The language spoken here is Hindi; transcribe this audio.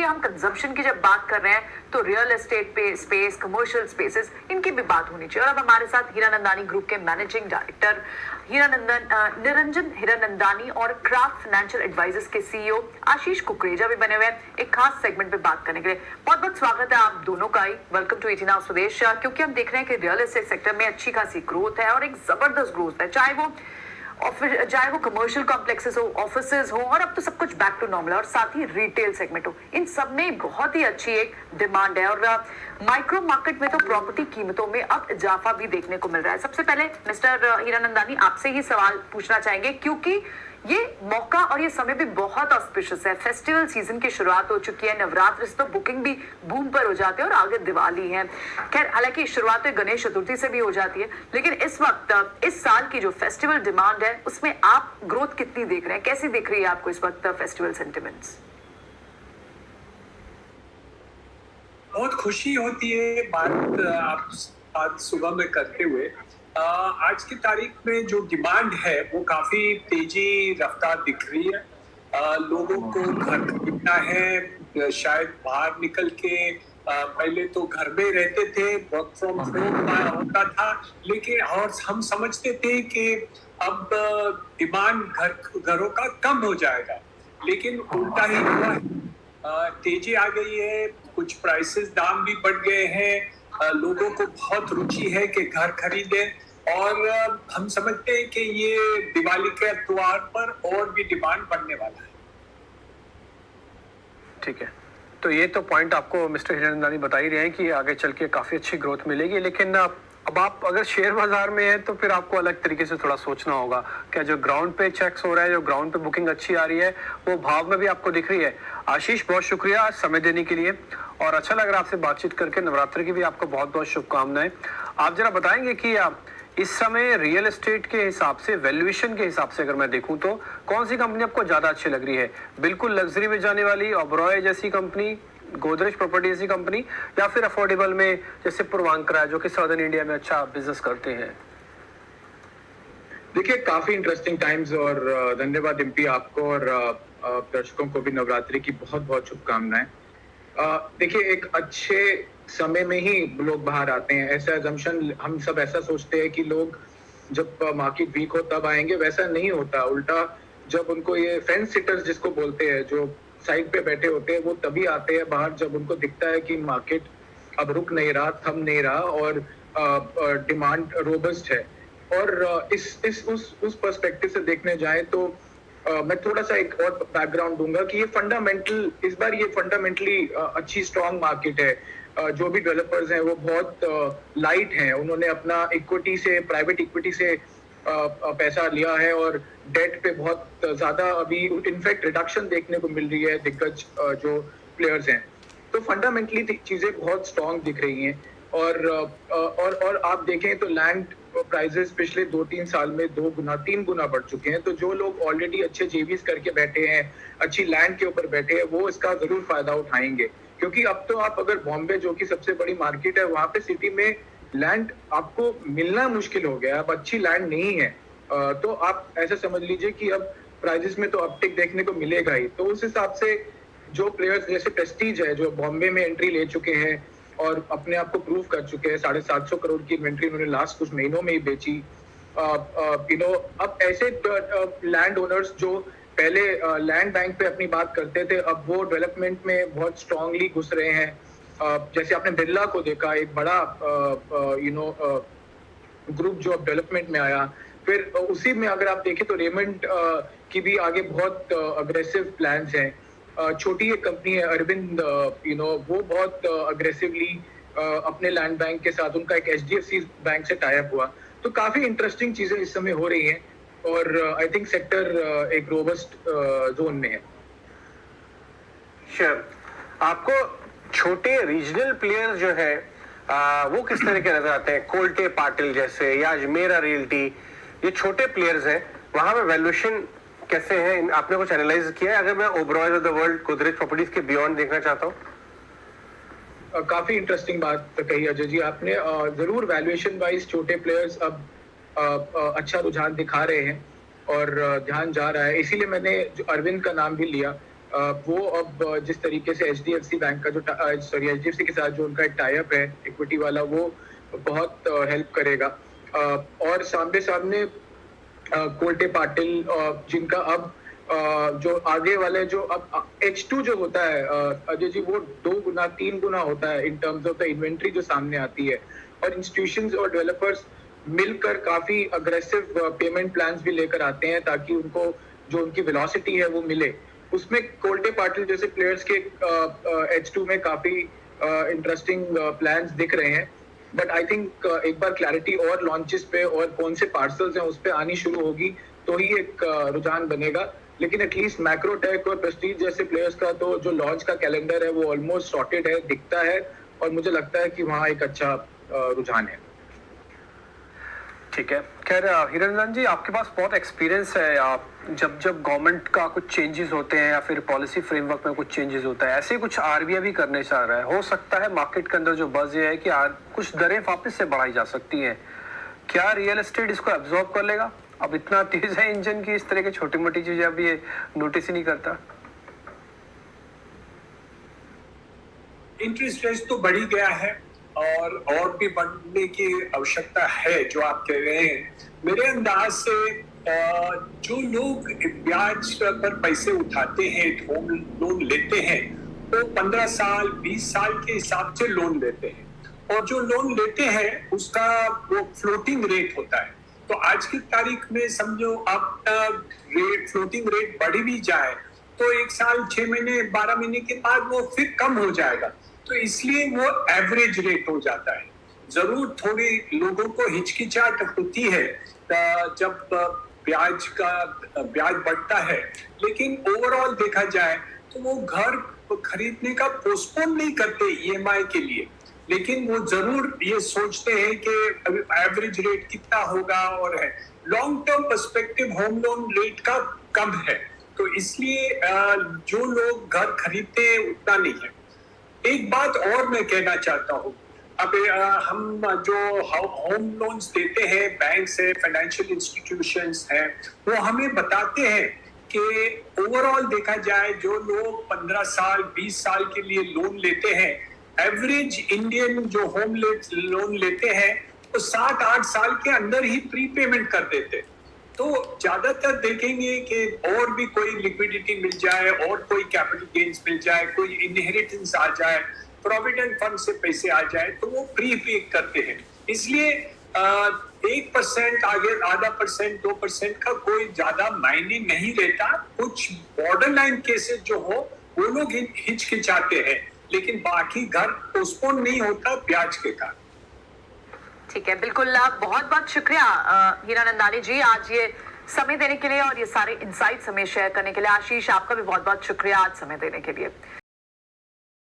हम कंजम्पशन की जब बात कर रहे हैं तो रियल एस्टेट पे स्पेस, कमर्शियल स्पेसेस, इनकी भी बात होनी चाहिए। और अब हमारे साथ हीरानंदानी ग्रुप के मैनेजिंग डायरेक्टर निरंजन हीरानंदानी और क्राफ्ट फाइनेंशियल एडवाइजर्स के सीईओ आशीष कुकरेजा भी बने हुए हैं एक खास सेगमेंट पे बात करने के लिए। बहुत बहुत स्वागत है आप दोनों का ही। वेलकम टू 18 आवर्स स्वदेश। क्योंकि हम देख रहे हैं कि रियल एस्टेट सेक्टर में अच्छी खासी ग्रोथ है और एक जबरदस्त ग्रोथ है, चाहे वो कमर्शियल कॉम्प्लेक्सेस हो, ऑफिसेज हो, और अब तो सब कुछ बैक टू नॉर्मल है, और साथ ही रिटेल सेगमेंट हो, इन सब में बहुत ही अच्छी एक डिमांड है। और माइक्रो मार्केट में तो प्रॉपर्टी कीमतों में अब इजाफा भी देखने को मिल रहा है। सबसे पहले मिस्टर हीरानंदानी, आपसे ही सवाल पूछना चाहेंगे, क्योंकि ये मौका और ये समय भी बहुत ऑस्पिशियस है। फेस्टिवल सीजन की शुरुआत हो चुकी है, नवरात्र से तो बुकिंग भी बूम पर हो जाती है और आगे दिवाली है। खैर, हालांकि शुरुआत तो गणेश चतुर्थी से भी हो जाती है, लेकिन इस वक्त इस साल की जो फेस्टिवल डिमांड है उसमें आप ग्रोथ कितनी देख रहे हैं? कैसी दिख रही है आपको इस वक्त फेस्टिवल सेंटिमेंट्स? बहुत खुशी होती है बात आप आज सुबह में करते हुए। आज की तारीख में जो डिमांड है वो काफी तेजी रफ्तार दिख रही है। लोगों को घर खरीदना है, शायद बाहर निकल के पहले तो घर में रहते थे, वर्क फ्रॉम होम होता था, लेकिन और हम समझते थे कि अब डिमांड घरों का कम हो जाएगा, लेकिन उल्टा ही हुआ है। तेजी आ गई है, कुछ प्राइसेस दाम भी बढ़ गए हैं, लोगों को बहुत रुचि है कि घर खरीदें, और हम समझते हैं कि ये दिवाली के त्योहार पर और भी डिमांड बढ़ने वाला है। ठीक है, तो ये तो पॉइंट आपको मिस्टर हीरानंदानी बता ही रहे हैं कि आगे चल के काफ़ी अच्छी ग्रोथ मिलेगी, लेकिन अब आप अगर शेयर बाजार में हैं तो फिर आपको अलग तरीके से थोड़ा सोचना होगा। क्या जो ग्राउंड पे चेक्स हो रहा है, जो ग्राउंड पे बुकिंग अच्छी आ रही है, वो भाव में भी आपको दिख रही है? आशीष, बहुत शुक्रिया समय देने के लिए, और अच्छा लग रहा है आपसे बातचीत करके। नवरात्रि की भी आपको बहुत बहुत शुभकामनाएं। आप जरा बताएंगे कि इस समय रियल एस्टेट के हिसाब से, वैल्यूएशन के हिसाब से अगर मैं देखूं तो कौन सी कंपनी आपको ज्यादा अच्छी लग रही है? बिल्कुल लग्जरी में जाने वाली ओबरॉय जैसी कंपनी, गोदरेज प्रॉपर्टी जैसी कंपनी, या फिर अफोर्डेबल में जैसे पूर्वांकरा जो कि साउदर्न इंडिया में अच्छा बिजनेस करते हैं? देखिए, काफी इंटरेस्टिंग टाइम्स, और धन्यवाद एमपी आपको, और दर्शकों को भी नवरात्रि की बहुत बहुत शुभकामनाएं। देखिए, एक अच्छे समय में ही लोग बाहर आते हैं, ऐसा अजम्पशन हम सब ऐसा सोचते हैं कि लोग जब मार्केट वीक हो तब आएंगे, वैसा नहीं होता। उल्टा, जब उनको ये फेंस सिटर्स जिसको बोलते हैं, जो साइड पे बैठे होते हैं, वो तभी आते हैं बाहर जब उनको दिखता है कि मार्केट अब रुक नहीं रहा, थम नहीं रहा, और डिमांड रोबस्ट है। और उस पर्सपेक्टिव से देखने जाए तो मैं थोड़ा सा एक और बैकग्राउंड दूंगा कि ये फंडामेंटल, इस बार ये फंडामेंटली अच्छी स्ट्रॉन्ग मार्केट है। जो भी डेवलपर्स हैं वो बहुत लाइट हैं, उन्होंने अपना इक्विटी से, प्राइवेट इक्विटी से पैसा लिया है, और डेट पे बहुत ज्यादा अभी इनफैक्ट रिडक्शन देखने को मिल रही है दिग्गज जो प्लेयर्स हैं। तो फंडामेंटली चीजें बहुत स्ट्रॉन्ग दिख रही हैं, और आप देखें तो लैंड प्राइसेस पिछले 2-3 साल में 2 गुना 3 गुना बढ़ चुके हैं। तो जो लोग ऑलरेडी अच्छे जेवीज करके बैठे हैं, अच्छी लैंड के ऊपर बैठे हैं, वो इसका जरूर फायदा उठाएंगे, क्योंकि अब तो आप अगर बॉम्बे जो कि सबसे बड़ी मार्केट है, वहां पे सिटी में लैंड आपको मिलना मुश्किल हो गया, अब अच्छी लैंड नहीं है। तो आप ऐसा समझ लीजिए कि अब प्राइसेस में तो अपटिक देखने को मिलेगा ही। तो उस हिसाब से जो प्लेयर्स जैसे प्रेस्टीज है, जो बॉम्बे में एंट्री ले चुके हैं और अपने आप को प्रूव कर चुके हैं, 750 करोड़ की इन्वेंट्री उन्होंने लास्ट कुछ महीनों में ही बेची। अब ऐसे लैंड ओनर्स जो पहले लैंड बैंक पे अपनी बात करते थे, अब वो डेवलपमेंट में बहुत स्ट्रांगली घुस रहे हैं। जैसे आपने बिरला को देखा, एक बड़ा ग्रुप जो अब डेवलपमेंट में आया। फिर उसी में अगर आप देखें तो रेमंड की भी आगे बहुत अग्रेसिव प्लान्स हैं। छोटी एक कंपनी है अरविंद, वो बहुत अग्रेसिवली अपने लैंड बैंक के साथ, उनका एक HDFC बैंक से टाई अप हुआ। तो काफी इंटरेस्टिंग चीजें इस समय हो रही हैं, और आई थिंक सेक्टर एक रोबस्ट जोन में है। श्योर। आपको छोटे रीजनल प्लेयर जो है वो किस तरह के नजर आते हैं? कोल्टे पाटिल जैसे, या अजमेरा रियल्टी, ये छोटे प्लेयर्स हैं, वहां पे वैल्यूएशन कैसे है? आपने कुछ एनालाइज किया है? अगर मैं Oberoi of the world, Godrej properties के बियॉन्ड देखना चाहता हूँ। काफी इंटरेस्टिंग बात कही अजय जी आपने। जरूर वैल्यूएशन वाइज छोटे प्लेयर्स अब अच्छा रुझान दिखा रहे हैं और ध्यान जा रहा है, इसीलिए मैंने जो अरविंद का नाम भी लिया। वो अब जिस तरीके से HDFC बैंक का जो HDFC के साथ जो उनका एक टाई अप है इक्विटी वाला, वो बहुत हेल्प करेगा। और सामने सामने कोल्टे पाटिल, जिनका अब जो आगे वाले जो अब H2 जो होता है अजय जी, वो 2 गुना 3 गुना होता है in terms of the inventory जो सामने आती है। और इंस्टीट्यूशंस और डेवलपर्स मिलकर काफी अग्रेसिव पेमेंट प्लान्स भी लेकर आते हैं ताकि उनको जो उनकी वेलोसिटी है वो मिले। उसमें कोल्टे पाटिल जैसे प्लेयर्स के H2 में काफी इंटरेस्टिंग प्लान्स दिख रहे हैं। बट आई थिंक एक बार क्लैरिटी और लॉन्चेस पे और कौन से पार्सल्स हैं उस पे आनी शुरू होगी तो ही एक रुझान बनेगा। लेकिन एटलीस्ट मैक्रोटेक और प्रेस्टीज जैसे प्लेयर्स का तो जो लॉन्च का कैलेंडर है वो ऑलमोस्ट सॉर्टेड है, दिखता है, और मुझे लगता है कि वहाँ एक अच्छा रुझान है। ठीक है। खैर हिरनंदन जी, आपके पास बहुत एक्सपीरियंस है। आप जब गवर्नमेंट का कुछ चेंजेस होते हैं या फिर पॉलिसी फ्रेमवर्क में कुछ चेंजेस होता है, ऐसे ही कुछ आरबीआई भी करने चाह रहा है। हो सकता है मार्केट के अंदर जो बज़ ये है कि कुछ दरें वापस से बढ़ाई जा सकती हैं। क्या रियल एस्टेट इसको एब्जॉर्ब कर लेगा? अब इतना तेज है इंजन की इस तरह की छोटी मोटी चीजें अब ये नोटिस ही नहीं करता। इंटरेस्ट रेट तो बढ़ ही गया है और भी बढ़ने की आवश्यकता है जो आप कह रहे हैं। मेरे अंदाज से जो लोग ब्याज पर पैसे उठाते हैं, होम लोन लेते हैं, वो 15 साल 20 साल के हिसाब से लोन लेते हैं, और जो लोन लेते हैं उसका वो फ्लोटिंग रेट होता है। तो आज की तारीख में समझो आप रेट फ्लोटिंग रेट बढ़ भी जाए तो 1 साल 6 महीने 12 महीने के बाद वो फिर कम हो जाएगा। तो इसलिए वो एवरेज रेट हो जाता है। जरूर थोड़ी लोगों को हिचकिचाहट होती है जब ब्याज बढ़ता है, लेकिन ओवरऑल देखा जाए तो वो घर खरीदने का पोस्टपोन नहीं करते EMI के लिए, लेकिन वो जरूर ये सोचते हैं कि अभी एवरेज रेट कितना होगा, और है long term perspective home loan rate का कम है, तो इसलिए जो लोग घर खरीदते हैं उतना नहीं है। एक बात और मैं कहना चाहता हूँ, अब हम जो होम लोन्स देते हैं, बैंक से फाइनेंशियल इंस्टीट्यूशंस हैं, वो हमें बताते हैं कि ओवरऑल देखा जाए जो लोग 15 साल 20 साल के लिए लोन लेते हैं, एवरेज इंडियन जो होम लोन लेते हैं वो 7-8 साल के अंदर ही प्रीपेमेंट कर देते। तो ज्यादातर देखेंगे कि और भी कोई लिक्विडिटी मिल जाए, और कोई कैपिटल गेन्स मिल जाए, कोई इनहेरिटेंस आ जाए, प्रोविडेंट फंड से पैसे आ जाए, तो वो प्री करते हैं। इसलिए 1% आगे आधा % 2% का कोई ज्यादा मायने नहीं रहता। कुछ बॉर्डर लाइन केसेस जो हो वो लोग हिचकिचाते हैं, लेकिन बाकी घर पोस्टपोन नहीं होता ब्याज के कारण। ठीक है, बिल्कुल। बहुत बहुत शुक्रिया हीरानंदानी जी, आज ये समय देने के लिए और ये सारे इंसाइट्स हमें शेयर करने के लिए। आशीष, आपका भी बहुत बहुत शुक्रिया आज समय देने के लिए।